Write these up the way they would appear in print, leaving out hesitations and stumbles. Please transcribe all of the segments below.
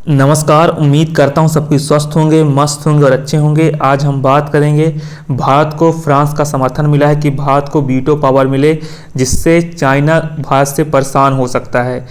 नमस्कार। उम्मीद करता हूँ सब कुछ स्वस्थ होंगे, मस्त होंगे और अच्छे होंगे। आज हम बात करेंगे भारत को फ्रांस का समर्थन मिला है कि भारत को वीटो पावर मिले, जिससे चाइना भारत से परेशान हो सकता है।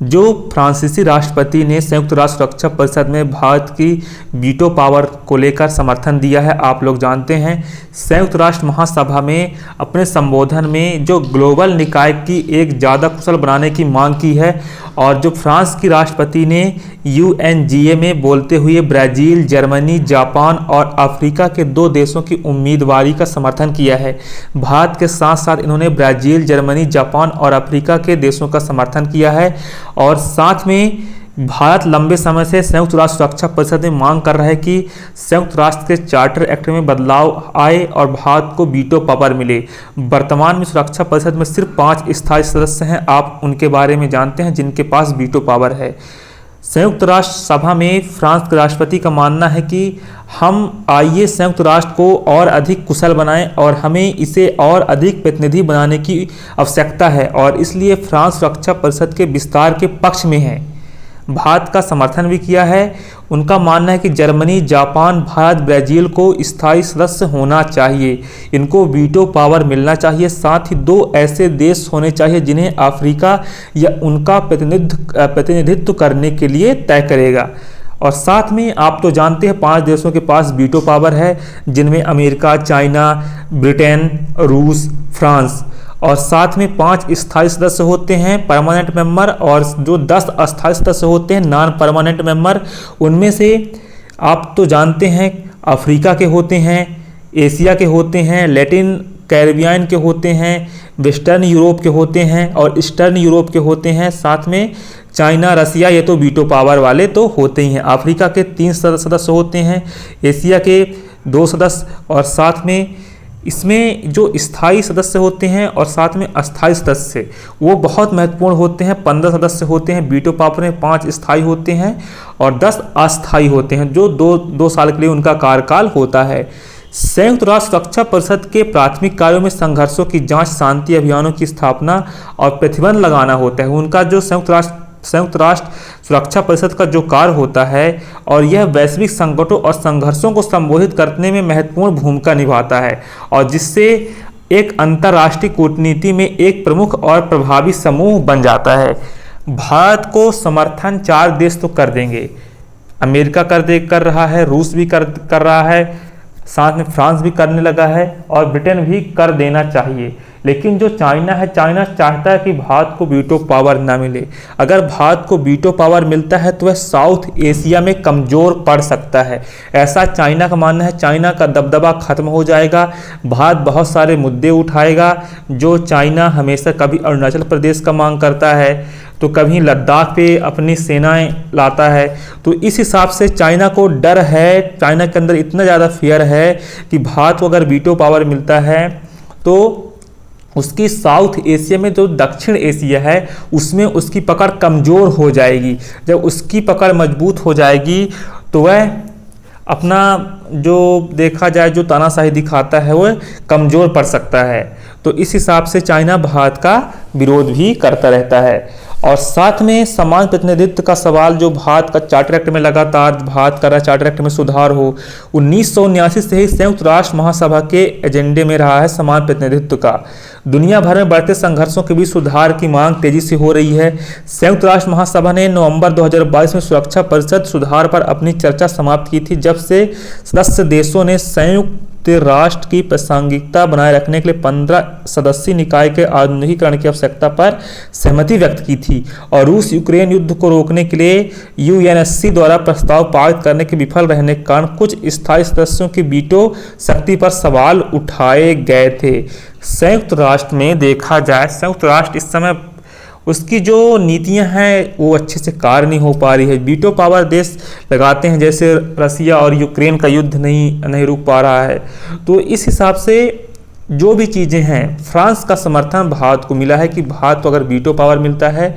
जो फ्रांसीसी राष्ट्रपति ने संयुक्त राष्ट्र सुरक्षा परिषद में भारत की वीटो पावर को लेकर समर्थन दिया है, आप लोग जानते हैं। संयुक्त राष्ट्र महासभा में अपने संबोधन में जो ग्लोबल निकाय की एक ज़्यादा कुशल बनाने की मांग की है, और जो फ्रांस की राष्ट्रपति ने यूएनजीए में बोलते हुए ब्राज़ील, जर्मनी, जापान और अफ्रीका के 2 देशों की उम्मीदवारी का समर्थन किया है। भारत के साथ साथ इन्होंने ब्राज़ील, जर्मनी, जापान और अफ्रीका के देशों का समर्थन किया है। और साथ में भारत लंबे समय से संयुक्त राष्ट्र सुरक्षा परिषद में मांग कर रहा है कि संयुक्त राष्ट्र के चार्टर एक्ट में बदलाव आए और भारत को वीटो पावर मिले। वर्तमान में सुरक्षा परिषद में सिर्फ 5 स्थायी सदस्य हैं, आप उनके बारे में जानते हैं जिनके पास वीटो पावर है। संयुक्त राष्ट्र सभा में फ्रांस के राष्ट्रपति का मानना है कि हम आइए संयुक्त राष्ट्र को और अधिक कुशल बनाएं और हमें इसे और अधिक प्रतिनिधि बनाने की आवश्यकता है, और इसलिए फ्रांस सुरक्षा परिषद के विस्तार के पक्ष में है। भारत का समर्थन भी किया है। उनका मानना है कि जर्मनी, जापान, भारत, ब्राज़ील को स्थायी सदस्य होना चाहिए, इनको वीटो पावर मिलना चाहिए। साथ ही 2 ऐसे देश होने चाहिए जिन्हें अफ्रीका या उनका प्रतिनिधित्व करने के लिए तय करेगा। और साथ में आप तो जानते हैं 5 देशों के पास वीटो पावर है, जिनमें अमेरिका, चाइना, ब्रिटेन, रूस, फ्रांस, और साथ में 5 स्थायी सदस्य होते हैं परमानेंट मेंबर, और जो 10 अस्थायी सदस्य होते हैं नॉन परमानेंट मेंबर। उनमें से आप तो जानते हैं अफ्रीका के होते हैं, एशिया के होते हैं, लैटिन कैरिबियन के होते हैं, वेस्टर्न यूरोप के होते हैं और ईस्टर्न यूरोप के होते हैं। साथ में चाइना, रसिया, ये तो वीटो पावर वाले तो होते ही हैं। अफ्रीका के 3 सदस्य होते हैं, एशिया के 2 सदस्य, और साथ में इसमें जो स्थायी सदस्य होते हैं और साथ में अस्थायी सदस्य वो बहुत महत्वपूर्ण होते हैं। 15 सदस्य होते हैं वीटो पावर में, 5 स्थायी होते हैं और 10 अस्थायी होते हैं, जो 2 साल के लिए उनका कार्यकाल होता है। संयुक्त राष्ट्र सुरक्षा परिषद के प्राथमिक कार्यों में संघर्षों की जांच, शांति अभियानों की स्थापना और प्रतिबंध लगाना होता है। उनका जो संयुक्त राष्ट्र सुरक्षा परिषद का जो कार्य होता है, और यह वैश्विक संकटों और संघर्षों को संबोधित करने में महत्वपूर्ण भूमिका निभाता है, और जिससे एक अंतर्राष्ट्रीय कूटनीति में एक प्रमुख और प्रभावी समूह बन जाता है। भारत को समर्थन 4 देश तो कर देंगे। अमेरिका कर रहा है, रूस भी कर रहा है, साथ में फ्रांस भी करने लगा है, और ब्रिटेन भी कर देना चाहिए। लेकिन जो चाइना है, चाइना चाहता है कि भारत को वीटो पावर ना मिले। अगर भारत को वीटो पावर मिलता है तो वह साउथ एशिया में कमज़ोर पड़ सकता है, ऐसा चाइना का मानना है। चाइना का दबदबा खत्म हो जाएगा, भारत बहुत सारे मुद्दे उठाएगा जो चाइना हमेशा कभी अरुणाचल प्रदेश का मांग करता है, तो कभी लद्दाख पे अपनी सेनाएं लाता है। तो इस हिसाब से चाइना को डर है, चाइना के अंदर इतना ज़्यादा फियर है कि भारत को अगर वीटो पावर मिलता है तो उसकी साउथ एशिया में जो दक्षिण एशिया है उसमें उसकी पकड़ कमज़ोर हो जाएगी। जब उसकी पकड़ मजबूत हो जाएगी तो वह अपना जो देखा जाए जो तानाशाही दिखाता है वह कमज़ोर पड़ सकता है। तो इस हिसाब से चाइना भारत का विरोध भी करता रहता है। और साथ में समान प्रतिनिधित्व का सवाल जो भारत का चार्टर एक्ट में लगातार भारत कर रहा है, चार्टर एक्ट में सुधार हो। 1979 से ही संयुक्त राष्ट्र महासभा के एजेंडे में रहा है समान प्रतिनिधित्व का। दुनिया भर में बढ़ते संघर्षों के बीच सुधार की मांग तेजी से हो रही है। संयुक्त राष्ट्र महासभा ने नवंबर 2022 में सुरक्षा परिषद सुधार पर अपनी चर्चा समाप्त की थी, जब से सदस्य देशों ने संयुक्त राष्ट्र की प्रासंगिकता बनाए रखने के लिए 15 सदस्यीय निकाय के आधुनिकीकरण की आवश्यकता पर सहमति व्यक्त की थी। और रूस यूक्रेन युद्ध को रोकने के लिए यूएनएससी द्वारा प्रस्ताव पारित करने के विफल रहने के कारण कुछ स्थायी सदस्यों की वीटो शक्ति पर सवाल उठाए गए थे। संयुक्त राष्ट्र में देखा जाए, संयुक्त राष्ट्र इस समय उसकी जो नीतियां हैं वो अच्छे से कार्य नहीं हो पा रही है। वीटो पावर देश लगाते हैं, जैसे रसिया और यूक्रेन का युद्ध नहीं रुक पा रहा है। तो इस हिसाब से जो भी चीज़ें हैं, फ्रांस का समर्थन भारत को मिला है कि भारत को अगर वीटो पावर मिलता है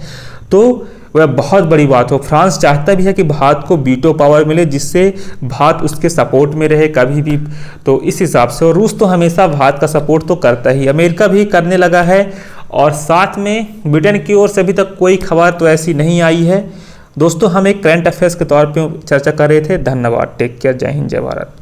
तो वह बहुत बड़ी बात हो। फ्रांस चाहता भी है कि भारत को वीटो पावर मिले, जिससे भारत उसके सपोर्ट में रहे कभी भी। तो इस हिसाब से, और रूस तो हमेशा भारत का सपोर्ट तो करता ही, अमेरिका भी करने लगा है। और साथ में ब्रिटेन की ओर से अभी तक कोई खबर तो ऐसी नहीं आई है दोस्तों हम एक करंट अफेयर्स के तौर पे चर्चा कर रहे थे। धन्यवाद। Take care. जय हिंद, जय भारत।